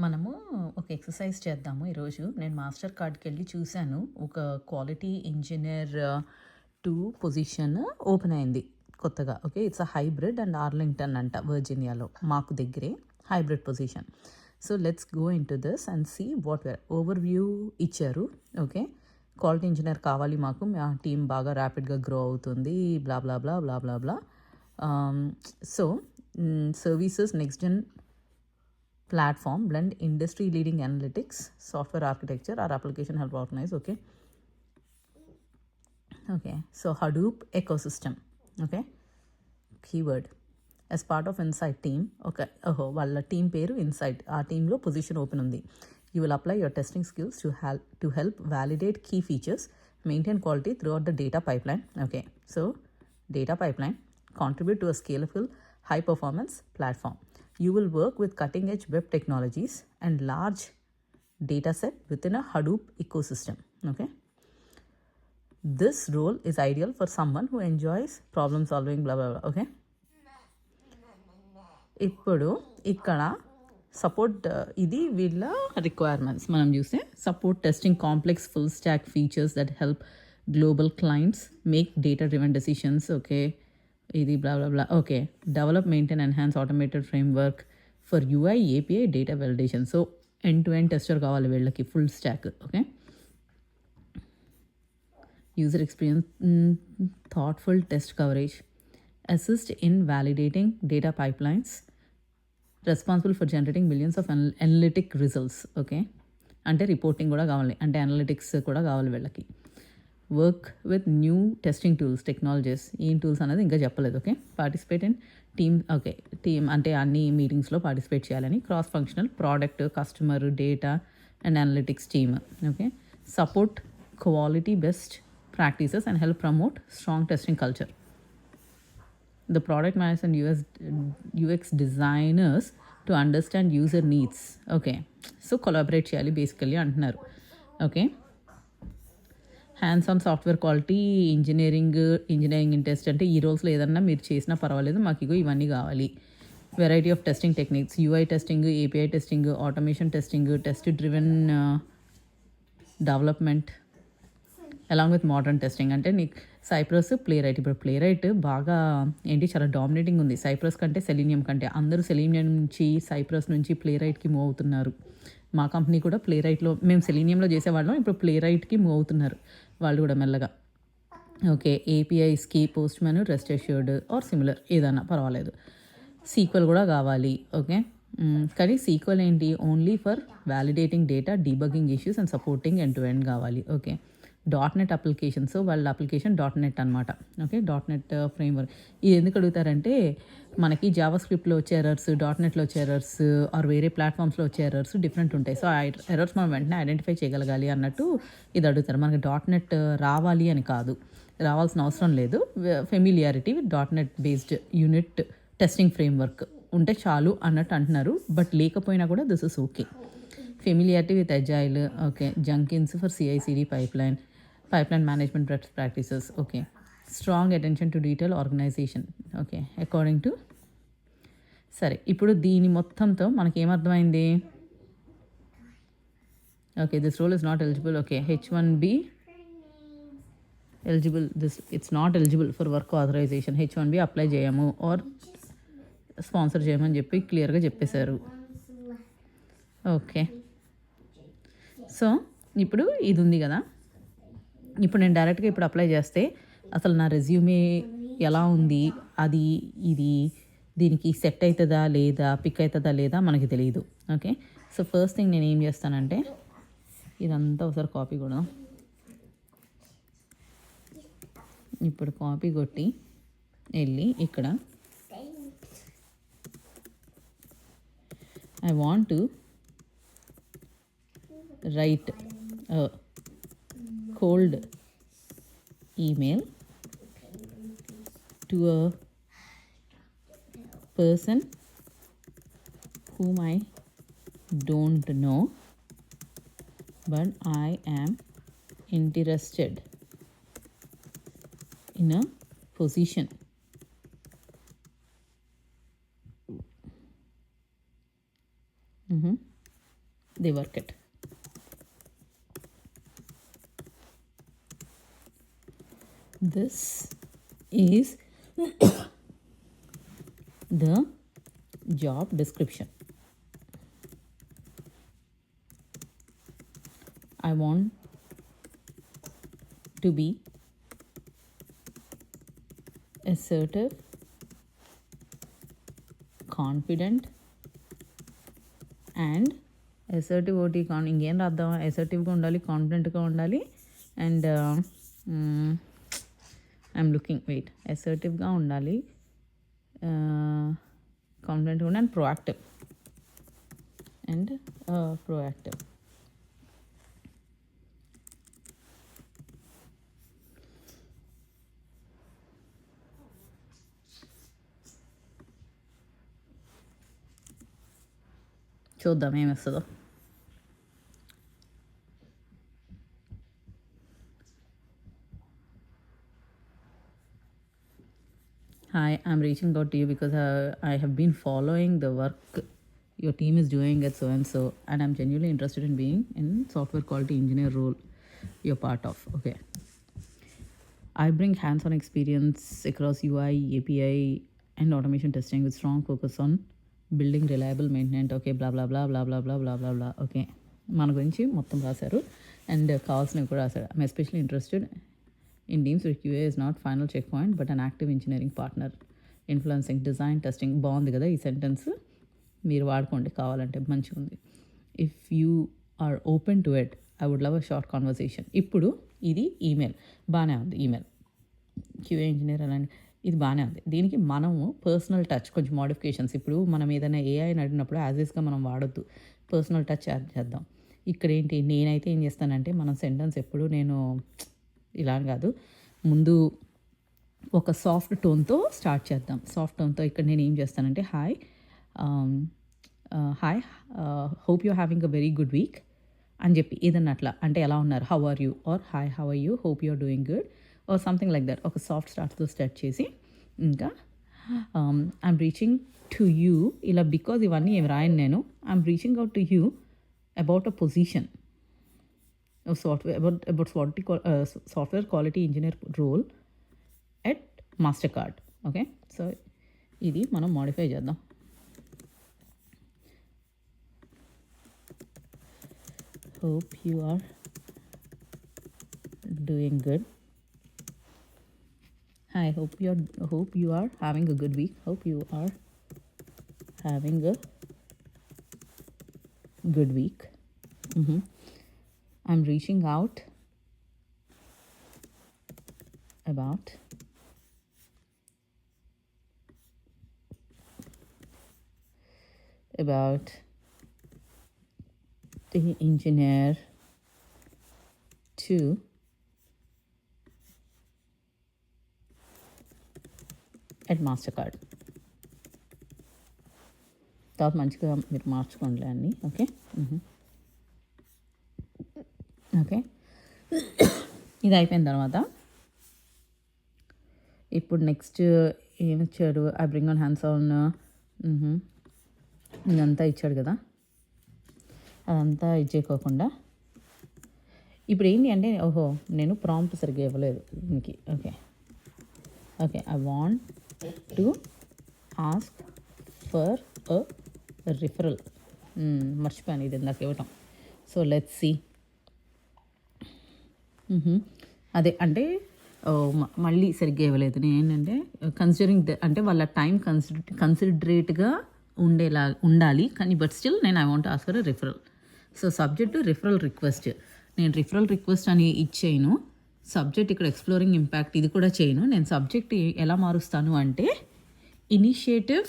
మనము ఒక ఎక్సర్సైజ్ చేద్దాము ఈరోజు. నేను మాస్టర్ కార్డ్‌కెళ్ళి చూసాను. ఒక క్వాలిటీ ఇంజినీర్ 2 పొజిషన్ ఓపెన్ అయింది కొత్తగా. Okay. It's a hybrid and Arlington అంట వర్జీనియాలో. మాకు దగ్గరే hybrid position. So let's go into this and see what where overview ఇచ్చారు. ఓకే. క్వాలిటీ ఇంజినీర్ కావాలి మాకు. మా టీమ్ బాగా ర్యాపిడ్‌గా గ్రో అవుతుంది. Blah blah blah blah blah blah. So services next gen platform blend industry leading analytics software architecture our application help organize. Okay, so Hadoop ecosystem. Okay, keyword as part of Insight team. Okay, వాళ్ళ team పేరు Insight. ఆ teamలో position open ఉంది. You will apply your testing skills to help validate key features, maintain quality throughout the data pipeline. Okay, so data pipeline contribute to a scalable high performance platform. You will work with cutting edge web technologies and large data set within a Hadoop ecosystem. Okay. This role is ideal for someone who enjoys problem solving, blah, blah, blah. Okay. ఇప్పుడు ఇక్కడ support ఇది వీళ్ళ requirements మనం చూస్తే support testing complex full stack features that help global clients make data driven decisions. Okay, ఇది blah blah blah. Okay, develop maintain enhance automated framework for UI API data validation. So end to end tester కావాలి వీళ్ళకి full stack. Okay, user experience thoughtful test coverage assist in validating data pipelines responsible for generating millions of analytic results. Okay, అంటే reporting కూడా కావాలి, అంటే analytics కూడా కావాలి వీళ్ళకి. Work with new testing tools technologies. ఏం టూల్స్ అనేది ఇంకా చెప్పలేదు. Okay, participate in team. Okay, team అంటే అన్ని మీటింగ్స్లో పార్టిసిపేట్ చేయాలని. Cross functional product customer data and analytics team. Okay, support quality best practices and help promote strong testing culture. The product managers and UX designers to understand user needs. Okay, so collaborate చేయాలి basically అంటున్నారు. Okay, hands on software quality engineering in test. అంటే ఈ రోల్స్లో ఏదన్నా మీరు చేసినా పర్వాలేదు, మాకు ఇవన్నీ కావాలి. Variety of testing techniques, UI testing, API testing, automation testing, test driven development along with modern testing. అంటే నీకు సైప్రస్ ప్లేరైట్. ఇప్పుడు ప్లేరైట్ బాగా ఏంటి చాలా డామినేటింగ్ ఉంది సైప్రస్ కంటే, సెలీనియం కంటే. అందరూ సెలీనియం నుంచి సైప్రస్ నుంచి ప్లేరైట్కి మూవ్ అవుతున్నారు. మా కంపెనీ కూడా ప్లేరైట్లో, మేము సెలీనియంలో చేసేవాళ్ళం, ఇప్పుడు ప్లేరైట్కి మూవ్ అవుతున్నారు వాళ్ళు కూడా మెల్లగా. ఓకే, ఏపీఐస్కి Postman, rest assured or similar ఏదన్నా పర్వాలేదు. సీక్వెల్ కూడా కావాలి. ఓకే, కానీ సీక్వెల్ ఏంటి, only for validating data, debugging issues and supporting end to end కావాలి. ఓకే, .NET అప్లికేషన్స్, వాళ్ళ అప్లికేషన్ .NET అనమాట. Okay, .NET framework. ఇది ఎందుకు అడుగుతారంటే మనకి జావా స్క్రిప్ట్లో వచ్చే ఎర్రర్స్, .NETలో వచ్చే ఎర్రర్స్ ఆర్ వేరే ప్లాట్ఫామ్స్లో వచ్చే ఎర్రర్స్ డిఫరెంట్ ఉంటాయి. సో ఆ ఎర్రర్స్ మనం వెంటనే ఐడెంటిఫై చేయగలగాలి అన్నట్టు ఇది అడుగుతారు. మనకి .NET రావాలి అని కాదు, రావాల్సిన అవసరం లేదు. Familiarity with .NET based unit testing framework ఉంటే చాలు అన్నట్టు అంటున్నారు. బట్ లేకపోయినా కూడా this is okay. Familiarity with agile. Okay, Jenkins for CI/CD pipeline management best practices. Okay, strong attention to detail organization. Okay, according to. సరే, ఇప్పుడు దీని మొత్తంతో మనకి ఏమర్థమైంది? Okay, this role is not eligible. Okay, H1B eligible, this it's not eligible for work authorization. H1B apply చేయము or sponsor చేయమని చెప్పి క్లియర్గా చెప్పేశారు. ఓకే, సో ఇప్పుడు ఇది ఉంది కదా, ఇప్పుడు నేను డైరెక్ట్గా ఇప్పుడు అప్లై చేస్తే అసలు నా రెజ్యూమే ఎలా ఉంది, అది ఇది దీనికి సెట్ అవుతుందా లేదా, పిక్ అవుతుందా లేదా మనకి తెలియదు. ఓకే, సో ఫస్ట్ థింగ్ నేను ఏం చేస్తానంటే ఇదంతా ఒకసారి కాపీ కూడా, ఇప్పుడు కాపీ కొట్టి వెళ్ళి ఇక్కడ I want to write a cold email to a person whom I don't know, but I am interested in a position. they work it. This is the job description. I want to be assertive, confident and assertive ఒకటి ఇంకేం రాద్దాం, అసర్టివ్గా ఉండాలి, కాన్ఫిడెంట్గా ఉండాలి and I'm looking wait అసర్టివ్గా ఉండాలి, కాన్ఫిడెంట్గా ఉండాలి and proactive. చూద్దాం ఏమి వస్తుందో. Hi, I'm reaching out to you because I have been following the work your team is doing at so and so, and I'm genuinely interested in being in software quality engineer role you're part of. Okay. I bring hands-on experience across UI, API, and automation testing with strong focus on building reliable maintenance. Okay, blah blah blah blah blah blah blah blah blah. Okay, మన గురించి మొత్తం రాశారు and కావాల్సినవి కూడా రాశారు. I'm especially interested in teams where QA is not final checkpoint but an active engineering partner influencing design testing. బాగుంది కదా ఈ సెంటెన్స్, మీరు వాడుకోండి కావాలంటే, మంచిగా ఉంది. If you are open to it I would love a short conversation. ఇప్పుడు ఇది ఈమెయిల్ బాగానే ఉంది, ఈమెయిల్ క్యూఏ ఇంజనీర్ అలాంటి ఇది బాగానే ఉంది. దీనికి మనము పర్సనల్ టచ్ కొంచెం మోడిఫికేషన్స్, ఇప్పుడు మనం ఏదైనా ఏఐని అడిగినప్పుడు యాజ్ ఈస్గా మనం వాడొద్దు, పర్సనల్ టచ్ యాడ్ చేద్దాం. ఇక్కడ ఏంటి, నేనైతే ఏం చేస్తానంటే మనం సెంటెన్స్ ఎప్పుడు నేను ఇలా కాదు, ముందు ఒక సాఫ్ట్ టోన్తో స్టార్ట్ చేద్దాం. సాఫ్ట్ టోన్తో ఇక్కడ నేను ఏం చేస్తానంటే hi hope you having a very good week అని చెప్పి ఏదన్నా అట్లా, అంటే ఎలా ఉన్నారు, how are you, or hi how are you, hope you are doing good or something like that. ఒక సాఫ్ట్ స్టార్ట్తో స్టార్ట్ చేసి ఇంకా ఐఎమ్ రీచింగ్ టు యూ ఇలా, బికాజ్ ఇవన్నీ ఏమి రాయను నేను, I'm reaching out to you about a position of software about software quality engineer role at Mastercard. Okay, so ఇది మనం మోడిఫై చేద్దాం. Hope you are doing good. Hi, hope you are having a good week. Hope you are having a good week. I'm reaching out about the engineer to at Mastercard. తర్వాత మంచిగా మీరు మార్చుకోండి అన్నీ. Okay okay, ఇది అయిపోయిన తర్వాత ఇప్పుడు next ఏమి ఇచ్చాడు, I bring on hands on, ఇదంతా ఇచ్చాడు కదా, అదంతా ఇచ్చేకోకుండా ఇప్పుడు ఏంటి అంటే, ఓహో నేను ప్రాంప్ట్ సరిగ్గా ఇవ్వలేదు దీనికి. Okay okay, I want to ask for a referral. మర్చిపోయాను ఇది ఇందాక ఇవ్వటం. So let's see. అదే అంటే మళ్ళీ సరిగ్గా ఇవ్వలేదు నేను, ఏంటంటే కన్సిడరింగ్ అంటే వాళ్ళ టైం కన్సిడరేట్గా ఉండాలి కానీ బట్ స్టిల్ నేను I want ask for referral. So subject referral request, నేను రిఫరల్ రిక్వెస్ట్ అని ఇచ్చేయను. సబ్జెక్ట్ ఇక్కడ ఎక్స్ప్లోరింగ్ ఇంపాక్ట్ ఇది కూడా చేయను. నేను సబ్జెక్ట్ ఎలా మారుస్తాను అంటే ఇనిషియేటివ్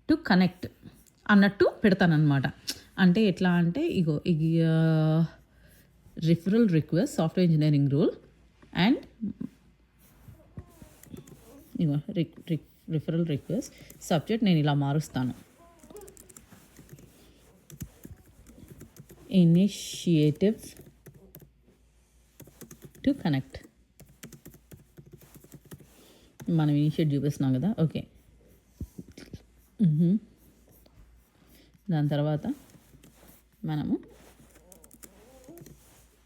టు కనెక్ట్ అన్నట్టు పెడతానమాట. అంటే ఎట్లా అంటే ఇగో referral request software engineering role and ఇగో రిఫరల్ రిక్వెస్ట్ సబ్జెక్ట్ నేను ఇలా మారుస్తాను, ఇనిషియేటివ్ టు కనెక్ట్. మనం ఇనిషియేట్ చూపిస్తున్నాం కదా. ఓకే, దాని తర్వాత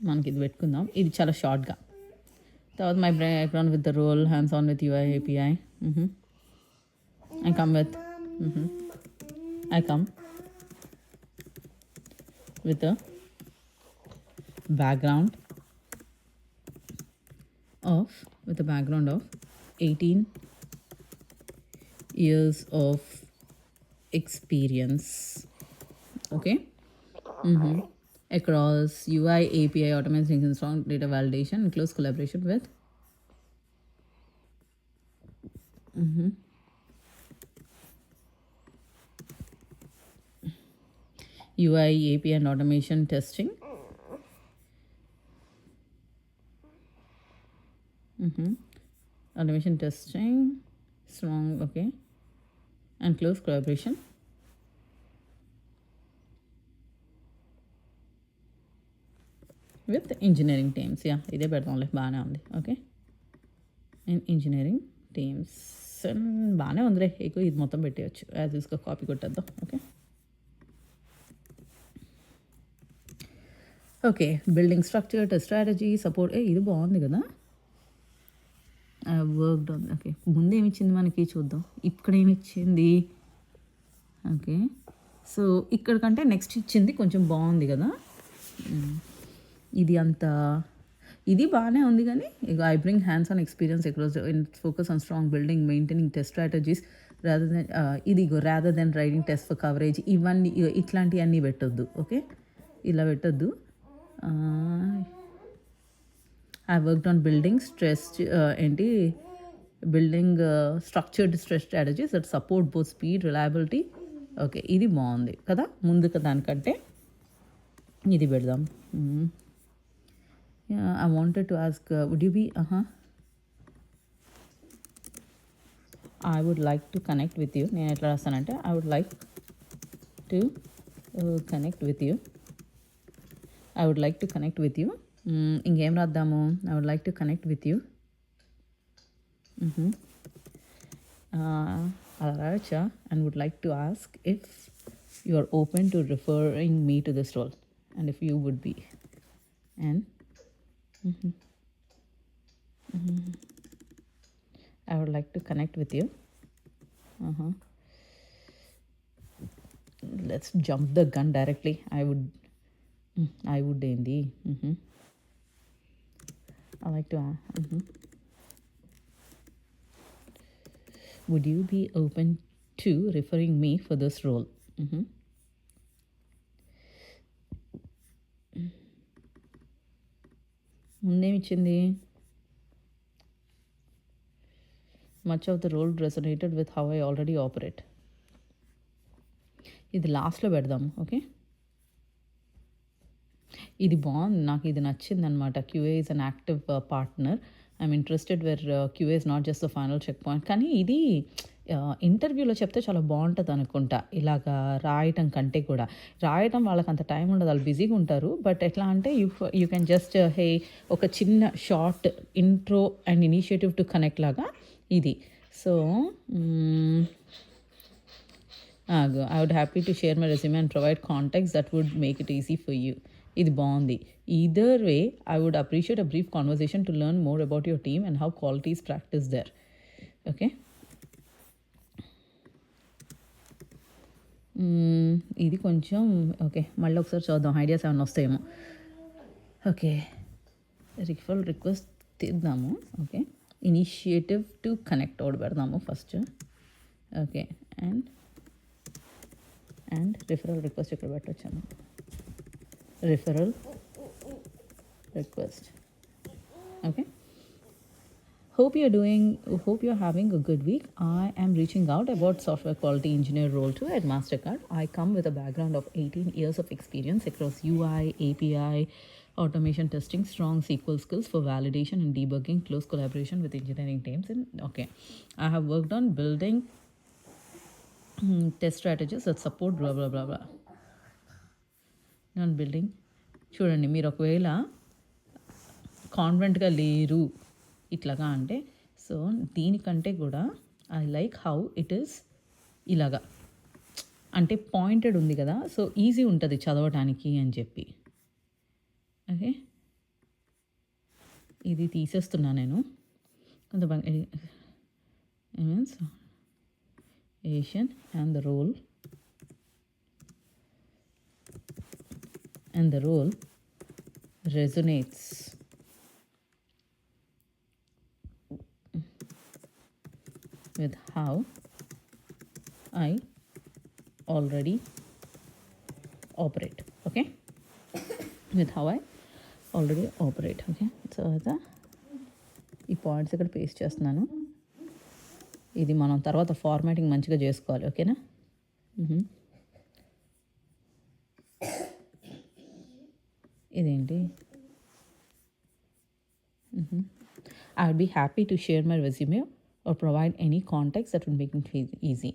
మనకి ఇది పెట్టుకుందాం. ఇది చాలా షార్ట్గా. తర్వాత my background with the role hands on with UI API. I come with I come with a background of 18 years of experience. Okay. Across UI, API, automation, strong data validation, and close collaboration with UI, API, and automation testing. Automation testing, strong, okay, and close collaboration with engineering teams. Yeah, ఇదే పెడతాంలే, బాగానే ఉంది. Okay, and engineering teams బాగానే ఉందిరే. ఎక్కువ ఇది మొత్తం పెట్టేయచ్చు, as యూస్గా copy కొట్టేద్దాం. Okay, okay, building structure, test strategy, support. ఇది బాగుంది కదా. Worked on. ఓకే, ముందు ఏమి ఇచ్చింది మనకి చూద్దాం. ఇక్కడ ఏమి ఇచ్చింది? ఓకే, సో ఇక్కడ కంటే నెక్స్ట్ ఇచ్చింది కొంచెం బాగుంది కదా. ఇది బాగానే ఉంది కానీ ఇక I bring hands on experience across focus on strong building maintaining test strategies rather than riding test for coverage. ఇవన్నీ ఇట్లాంటివన్నీ పెట్టొద్దు. ఓకే, ఇలా పెట్టొద్దు. I worked on building structured stress strategies that support both speed reliability. Okay, ఇది బాగుంది కదా. ముందుకు దానికంటే ఇది పెడదాం. I wanted to ask, would you be, I would like to connect with you. నేను ఎట్లా రాస్తానంటే I would like to connect with you. I would like to connect with you. ఇంకేం రాద్దాము? I would like to connect with you. అలా రాయచ్చా? And would like to ask if you are open to referring me to this role and if you would be. And I would like to connect with you. Let's jump the gun directly. I would ఏంది? I like to would you be open to referring me for this role? ముందేమిచ్చింది? Much of the role resonated with how I already operate. ఇది లాస్ట్లో పెడదాం. Okay, ఇది బాగుంది, నాకు ఇది నచ్చింది అనమాట. QA is an active partner. I'm interested where QA is not just the final check point. కానీ ఇది ఇంటర్వ్యూలో చెప్తే చాలా బాగుంటుంది అనుకుంటా. ఇలాగా రాయటం కంటే కూడా, రాయటం వాళ్ళకి అంత టైం ఉండదు, వాళ్ళు బిజీగా ఉంటారు. బట్ ఎట్లా అంటే యూ కెన్ జస్ట్ ఒక చిన్న short intro and initiative to connect లాగా ఇది. So I would happy to share my resume and provide contacts that would make it easy for you. ఇది బాగుంది. Either way I would appreciate a brief conversation to learn more about your team and how qualities practice there. Okay, ఇది కొంచెం okay, మళ్ళీ ఒకసారి చూద్దాం, ideas ఏమైనా వస్తాయేమో. Okay, request తీద్దాము. Okay, initiative to connect out పెడదాము first. Okay, and referral request ఇక్కడ పెట్టొచ్చాను. Referral request. Okay, hope you're having a good week. I am reaching out about software quality engineer role too at Mastercard. I come with a background of 18 years of experience across UI, API, automation testing, strong SQL skills for validation and debugging, close collaboration with engineering teams. And okay, I have worked on building test strategies that support blah blah blah blah. Non building. చూడండి, మీరు ఒకవేళ కాన్ఫిడెంట్గా లేరు ఇట్లాగా అంటే, so దీనికంటే కూడా I like how it is ఇలాగా అంటే పాయింటెడ్ ఉంది కదా, సో ఈజీ ఉంటుంది చదవటానికి అని చెప్పి. ఓకే, ఇది తీసేస్తున్నా నేను. కొంత means Asian and the role resonates with how I already operate. Okay, with how I already operate. Okay, so ఈ పాయింట్స్ ఇక్కడ పేస్ట్ చేస్తున్నాను. ఇది మనం తర్వాత ఫార్మాటింగ్ మంచిగా చేసుకోవాలి. ఓకేనా? ఇదేంటి? I would be happy to share my resume or provide any context that would make it easy.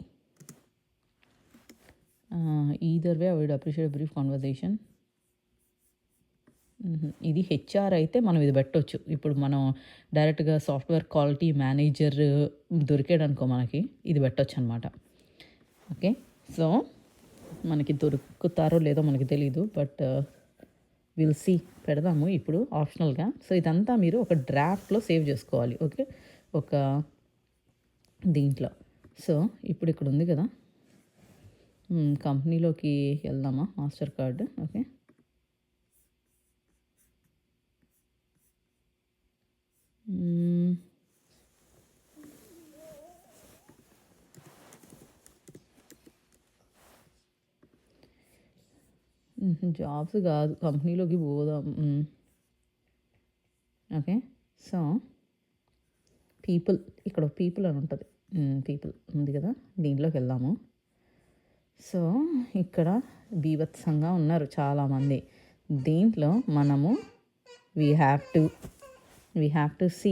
Either way, I would appreciate a brief conversation. ఇది హెచ్ఆర్ అయితే మనం ఇది పెట్టవచ్చు. ఇప్పుడు మనం డైరెక్ట్గా సాఫ్ట్వేర్ క్వాలిటీ మేనేజర్ దొరికాడు అనుకో, మనకి ఇది పెట్టవచ్చు అనమాట. ఓకే, సో మనకి దొరుకుతారో లేదో మనకి తెలీదు, బట్ విల్ సీ. పెడదాము ఇప్పుడు ఆప్షనల్గా. సో ఇదంతా మీరు ఒక డ్రాఫ్ట్లో సేవ్ చేసుకోవాలి. ఓకే, ఒక దీంట్లో. సో ఇప్పుడు ఇక్కడ ఉంది కదా, కంపెనీలోకి వెళ్దామా, మాస్టర్ కార్డు. ఓకే, జాబ్స్ కాదు, కంపెనీలోకి పోదాం. ఓకే, సో పీపుల్, ఇక్కడ పీపుల్ అని ఉంటుంది, పీపుల్ ఉంది కదా, దీంట్లోకి వెళ్దాము. సో ఇక్కడ బీభత్సంగా ఉన్నారు చాలామంది. దీంట్లో మనము we have to see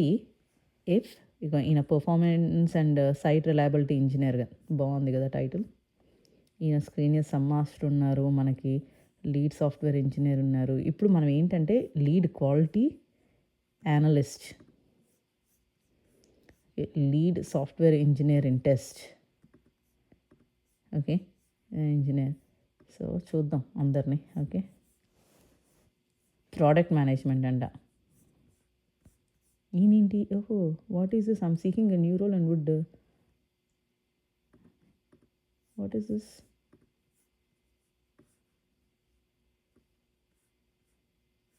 if ఇక ఈయన performance and site reliability engineer, బాగుంది కదా టైటిల్. ఈయన స్క్రీనియర్ సమ్ మాస్టర్ ఉన్నారు, మనకి లీడ్ సాఫ్ట్వేర్ ఇంజనీర్ ఉన్నారు. ఇప్పుడు మనం ఏంటంటే lead quality analyst, lead software engineer in test. Okay, engineer. So చూద్దాం అందరినీ. ఓకే, ప్రోడక్ట్ మేనేజ్మెంట్ అంట. ఈయనేంటి? ఓహో, what is this? I'm seeking a new role and would, what is this?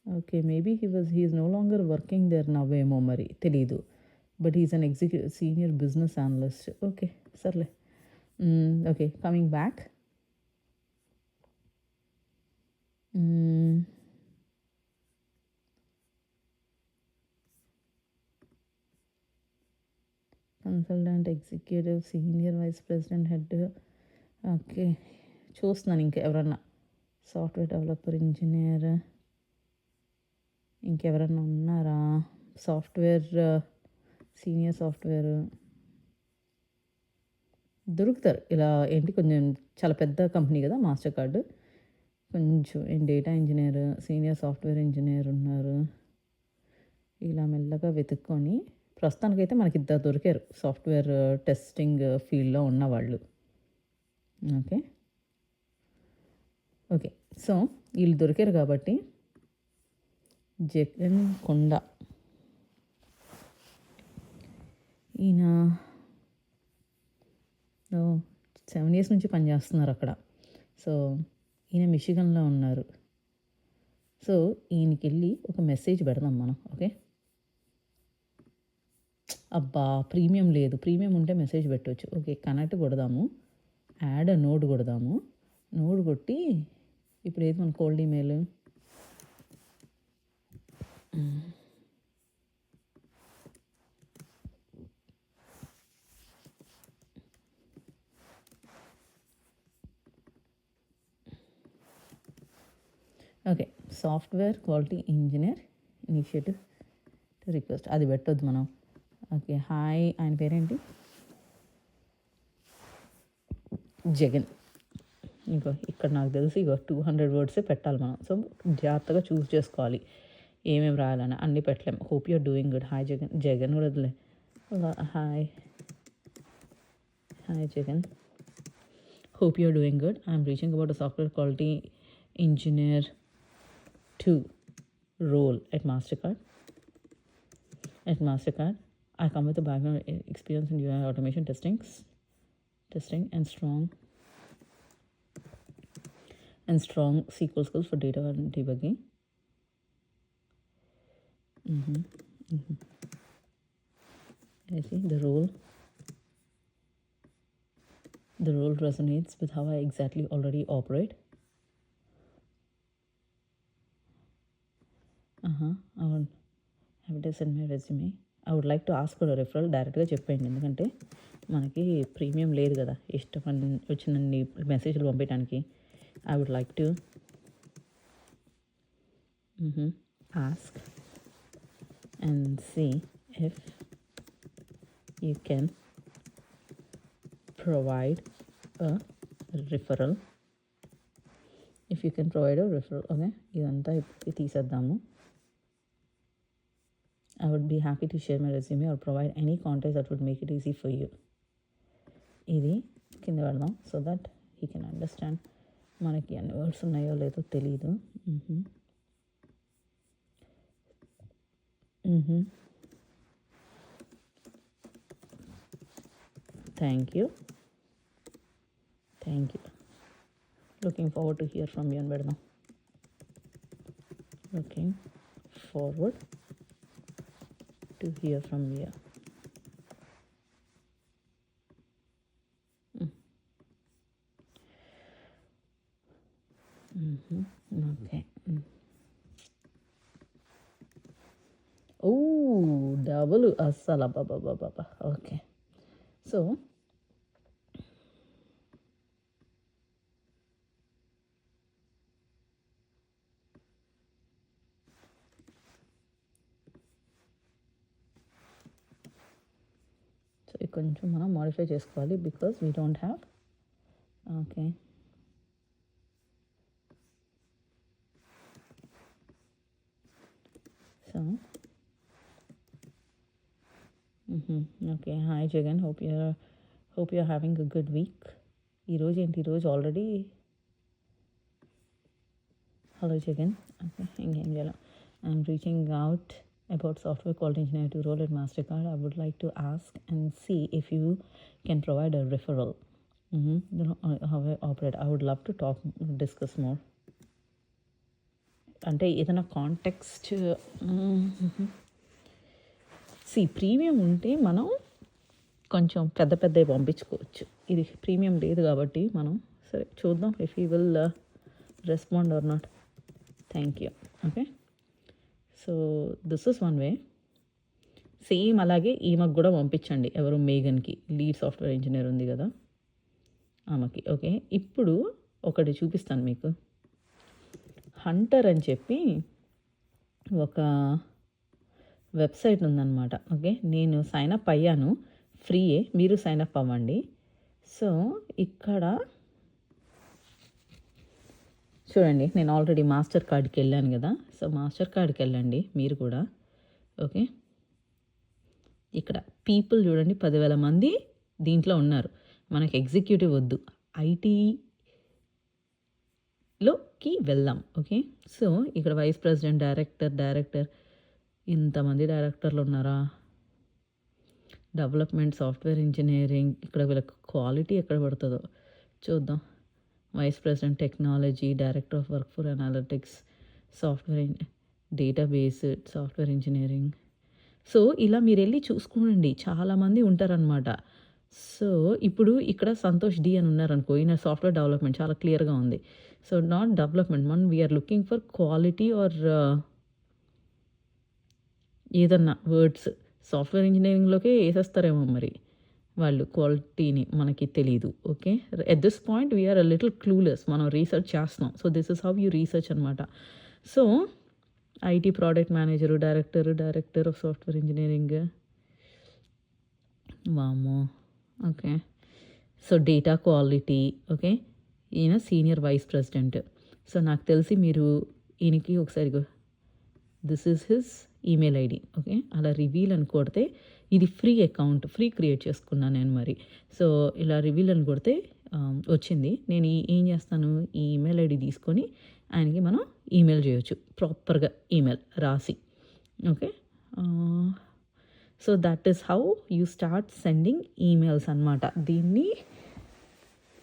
Okay, maybe he is no longer working there now ఏమో మరి తెలీదు, but is an executive senior business analyst. Okay, సర్లే. Okay, coming back. Consultant, executive, senior vice president, head. Okay, చూస్తున్నాను ఇంకా ఎవరన్నా. Software developer, engineer, ఇంకెవరన్నా ఉన్నారా? Software, senior software దొరుకుతారు. ఇలా ఏంటి, కొంచెం చాలా పెద్ద కంపెనీ కదా మాస్టర్ కార్డు. కొంచెం data engineer, senior software engineer ఉన్నారు. ఇలా మెల్లగా వెతుక్కొని ప్రస్తుతానికైతే మనకి ఇద్దరు దొరికారు సాఫ్ట్వేర్ టెస్టింగ్ ఫీల్డ్లో ఉన్నవాళ్ళు. ఓకే ఓకే, సో వీళ్ళు దొరికారు కాబట్టి జగన్ కొండ, ఈయన 7 years నుంచి పనిచేస్తున్నారు అక్కడ. సో ఈయన మిషిగన్లో ఉన్నారు. సో ఈయనకి వెళ్ళి ఒక మెసేజ్ పెడదాం మనం. ఓకే, అబ్బా ప్రీమియం లేదు, ప్రీమియం ఉంటే మెసేజ్ పెట్టవచ్చు. ఓకే, కనెక్ట్ కొడదాము, యాడ్ నోడ్ కొడదాము. నోడ్ కొట్టి ఇప్పుడు ఏది మన cold email, okay, software quality engineer initiative request, అది పెట్టొద్దు మనం. ఓకే, హాయ్, ఆయన పేరేంటి? జగన్. ఇంకో ఇక్కడ నాకు తెలిసి ఇగో 200 words పెట్టాలి మనం. సో జాగ్రత్తగా చూస్ చేసుకోవాలి ఏమేమి రాయాలని. అన్నీ పెట్టలేము. Hope you're doing good. Hi Jagan. Jagan కూడా వదిలే. Hi hi Jagan. Hope you're doing good. I'm reaching about a software quality engineer 2 role at MasterCard. I come with a background experience in UI automation testing and strong SQL skills for data and debugging. I see the role resonates with how I exactly already operate. I would have to send my resume. I would like to ask for a referral. డైరెక్ట్గా చెప్పండి, ఎందుకంటే మనకి premium లేదు కదా, ఇష్టం వచ్చినన్ని మెసేజ్లు పంపించడానికి. I would like to ask and see if you can provide a referral. If you can provide a referral, okay, ఇదంతా తీసేద్దాము. I would be happy to share my resume or provide any context that would make it easy for you. ఇది కింద పెడదాం, so that he can understand. మనకి అన్ని words ఉన్నాయో లేదో తెలీదు. Thank you. Looking forward to hear from you అని పెడదాం. Looking forward to hear from you. Okay. Oh, double asala baba. Okay. So కొంచెం మనం మాడిఫై చేసుకోవాలి because we don't have. Okay, so okay. Hi Jagan, hope you're having a good week. ఈరోజు already hello Jagan. Okay, ఇంకేం చేయాలి. I'm reaching out about software quality engineer to role at MasterCard. I would like to ask and see if you can provide a referral. How I operate. I would love to discuss more. అంటే ఏదైనా context premium ఉంటే మనం కొంచెం పెద్ద పంపించుకోవచ్చు. ఇది premium లేదు కాబట్టి మనం సరే చూద్దాం if you will respond or not. Thank you. Okay, so this is one way. Same అలాగే ఈమెకు కూడా పంపించండి. ఎవరు, మేఘన్కి, లీడ్ సాఫ్ట్వేర్ ఇంజనీర్ ఉంది కదా ఆమెకి. ఓకే, ఇప్పుడు ఒకటి చూపిస్తాను మీకు. హంటర్ అని చెప్పి ఒక వెబ్సైట్ ఉందన్నమాట. ఓకే, నేను సైన్ అప్ అయ్యాను, ఫ్రీయే, మీరు సైన్ అప్ అవ్వండి. సో ఇక్కడ చూడండి, నేను ఆల్రెడీ మాస్టర్ కార్డ్కి వెళ్ళాను కదా, సో మాస్టర్ కార్డ్కి వెళ్ళండి మీరు కూడా. ఓకే, ఇక్కడ పీపుల్ చూడండి, 10,000 మంది దీంట్లో ఉన్నారు. మనకి ఎగ్జిక్యూటివ్ వద్దు, ఐటీలోకి వెళ్దాం. ఓకే, సో ఇక్కడ వైస్ ప్రెసిడెంట్, డైరెక్టర్ ఇంతమంది డైరెక్టర్లు ఉన్నారా. డెవలప్మెంట్, సాఫ్ట్వేర్ ఇంజనీరింగ్, ఇక్కడ వీళ్ళకి క్వాలిటీ ఎక్కడ పడుతుందో చూద్దాం. Vice president technology, director of work for analytics, software database, software engineering. So ఇలా మీరు వెళ్ళి చూసుకోండి, చాలామంది ఉంటారనమాట. సో ఇప్పుడు ఇక్కడ సంతోష్ డి అని ఉన్నారనుకో, ఈయన సాఫ్ట్వేర్ డెవలప్మెంట్ చాలా క్లియర్గా ఉంది. So not development, we're looking for quality or ఏదన్నా వర్డ్స్. సాఫ్ట్వేర్ ఇంజనీరింగ్లోకే వేసేస్తారేమో మరి వాళ్ళు, క్వాలిటీని మనకి తెలీదు. Okay, at this point we're a little clueless. మనం రీసెర్చ్ చేస్తున్నాం. So this is how you research అనమాట. So IT product manager, director of software engineering, వామో. Okay, so data quality. Okay, ఈయన సీనియర్ వైస్ ప్రెసిడెంట్. సో నాకు తెలిసి మీరు ఈయనకి ఒకసారి this is his email ID. Okay, అలా రివీల్ అని కొడితే, ఇది ఫ్రీ అకౌంట్, ఫ్రీ క్రియేట్ చేసుకున్నాను నేను మరి. సో ఇలా రివీల్ అని కొడితే వచ్చింది. నేను ఏం చేస్తాను, ఈ ఈమెయిల్ ఐడి తీసుకొని ఆయనకి మనం ఈమెయిల్ చేయొచ్చు. ప్రాపర్‌గా ఈమెయిల్ రాసి. Okay. So, that is how you start sending emails అనమాట. దీన్ని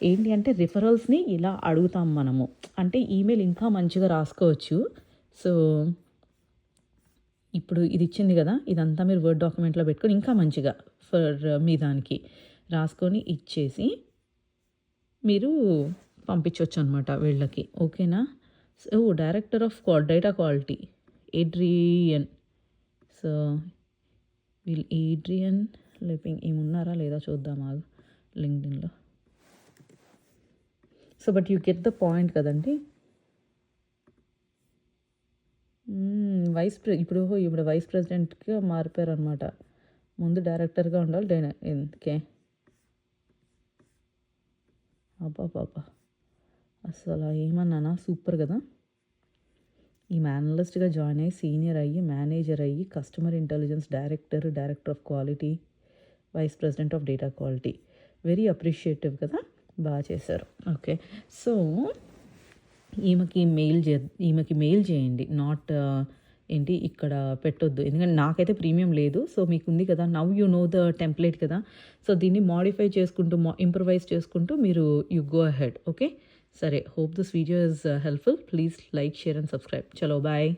ఏంటి అంటే రిఫరల్స్‌ని ఇలా అడుగుతాం మనము. అంటే ఈమెయిల్ ఇంకా మంచిగా రాసుకోవచ్చు. సో, ఇప్పుడు ఇది ఇచ్చింది కదా! ఇదంతా మీరు వర్డ్ డాక్యుమెంట్‌లో పెట్టుకొని ఇంకా మంచిగా మీ దానికి రాసుకొని ఇచ్చేసి మీరు పంపించొచ్చనమాట వీళ్ళకి. ఓకేనా? So, director of data quality Adrian. So, వీళ్ళు ఏడ్రియన్ లిపింగ్ ఈమె లేదా చూద్దాం ఆగు లింక్డ్ఇన్‌లో. So, but you get the point కదండీ! ఇప్పుడు వైస్ ప్రెసిడెంట్‌గా మారిపోయారనమాట. ముందు డైరెక్టర్‌గా ఉండాలి. ఓకే. అబ్బబ్బబ్బా! అసల ఏమన్నానా సూపర్ కదా! ఈమె అనలిస్ట్‌గా జాయిన్ అయ్యి, సీనియర్ అయ్యి, మేనేజర్ అయ్యి, customer intelligence director, director of quality, vice president of data quality. Very appreciative కదా! బాగా చేశారు. ఓకే. సో, ఈమెకి మెయిల్ చేయండి. నాట్ ఏంటి ఇక్కడ పెట్టొద్దు. ఎందుకంటే నాకైతే ప్రీమియం లేదు. సో, మీకుంది కదా! Now you know the template కదా! సో, దీన్ని మోడిఫై చేసుకుంటూ, ఇంప్రవైజ్ చేసుకుంటూ మీరు యూ గో అహెడ్. ఓకే. సరే. Hope this video is helpful. Please like, share and subscribe. చలో బాయ్.